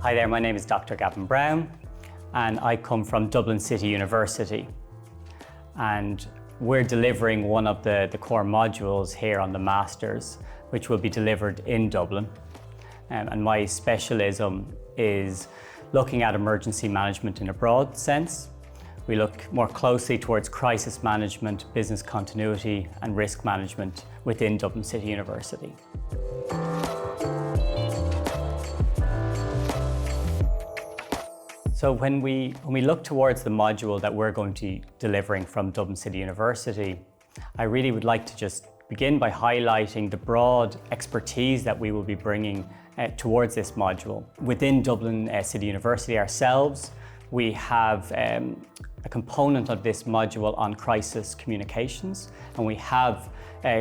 Hi there, my name is Dr. Gavin Brown and I come from Dublin City University, and we're delivering one of the core modules here on the Masters, which will be delivered in Dublin. And my specialism is looking at emergency management in a broad sense. We look more closely towards crisis management, business continuity and risk management within Dublin City University. So when we look towards the module that we're going to be delivering from Dublin City University, I really would like to just begin by highlighting the broad expertise that we will be bringing towards this module. Within Dublin City University ourselves, we have a component of this module on crisis communications, and we have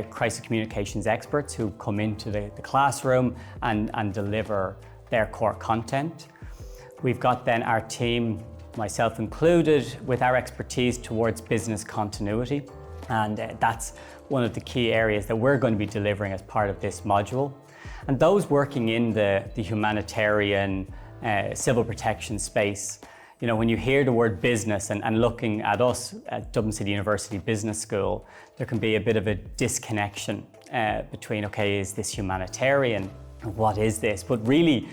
crisis communications experts who come into the classroom and deliver their core content. We've got then our team, myself included, with our expertise towards business continuity, and that's one of the key areas that we're going to be delivering as part of this module. And those working in the humanitarian civil protection space, you know, when you hear the word business and looking at us at Dublin City University Business School, there can be a bit of a disconnection between, okay, is this humanitarian? What is this? But really,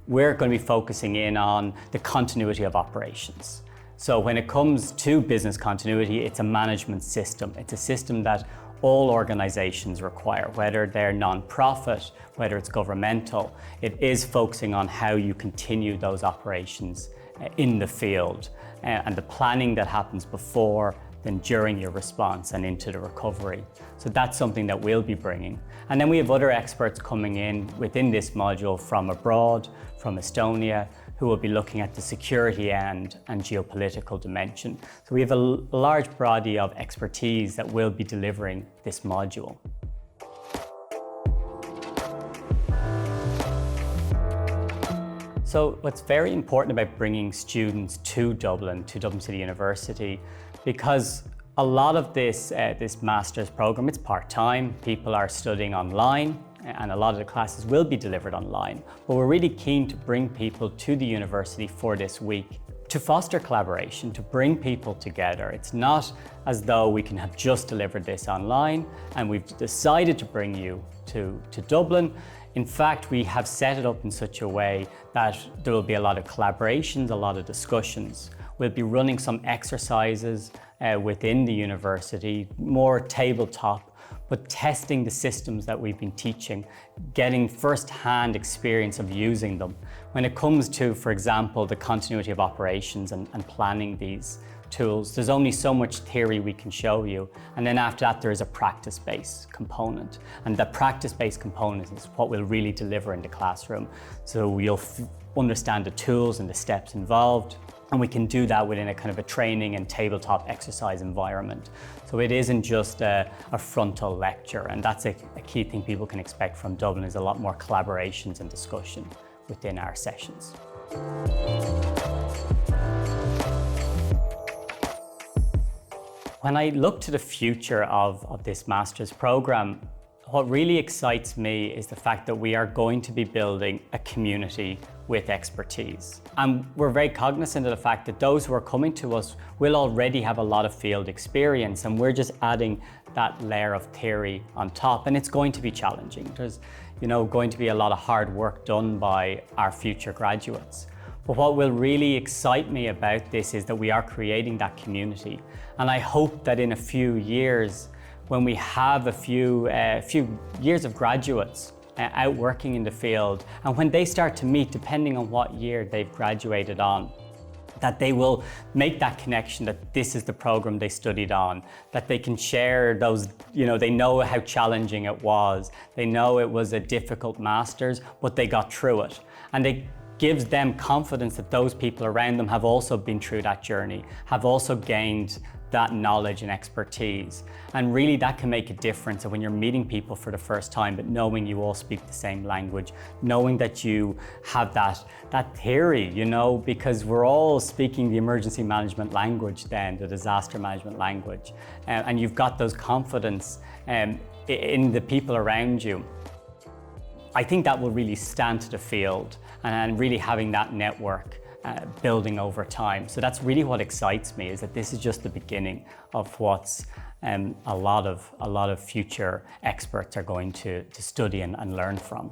we're going to be focusing in on the continuity of operations. So when it comes to business continuity, it's a management system. It's a system that all organizations require, whether they're non-profit, whether it's governmental. It is focusing on how you continue those operations in the field and the planning that happens before, then during your response and into the recovery. So that's something that we'll be bringing. And then we have other experts coming in within this module from abroad, from Estonia, who will be looking at the security and geopolitical dimension. So we have a large body of expertise that will be delivering this module. So what's very important about bringing students to Dublin City University, because a lot of this master's program, it's part-time, people are studying online, and a lot of the classes will be delivered online. But we're really keen to bring people to the university for this week to foster collaboration, to bring people together. It's not as though we can have just delivered this online and we've decided to bring you to Dublin. In fact, we have set it up in such a way that there will be a lot of collaborations, a lot of discussions. We'll be running some exercises within the university, more tabletop, but testing the systems that we've been teaching, getting first-hand experience of using them. When it comes to, for example, the continuity of operations and planning these tools, there's only so much theory we can show you. And then after that, there is a practice-based component. And the practice-based component is what we'll really deliver in the classroom. So you'll understand the tools and the steps involved. And we can do that within a kind of a training and tabletop exercise environment. So it isn't just a frontal lecture, and that's a key thing people can expect from Dublin, is a lot more collaborations and discussion within our sessions. When I look to the future of this master's program, what really excites me is the fact that we are going to be building a community with expertise. And we're very cognizant of the fact that those who are coming to us will already have a lot of field experience, and we're just adding that layer of theory on top, and it's going to be challenging. There's, going to be a lot of hard work done by our future graduates. But what will really excite me about this is that we are creating that community. And I hope that in a few years, when we have a few years of graduates out working in the field, and when they start to meet, depending on what year they've graduated on, that they will make that connection that this is the program they studied on, that they can share those, they know how challenging it was. They know it was a difficult master's, but they got through it. And it gives them confidence that those people around them have also been through that journey, have also gained that knowledge and expertise. And really that can make a difference when you're meeting people for the first time, but knowing you all speak the same language, knowing that you have that theory, because we're all speaking the emergency management language then, the disaster management language. And you've got those confidence in the people around you. I think that will really stand to the field and really having that network building over time. So that's really what excites me, is that this is just the beginning of what's a lot of future experts are going to study and learn from.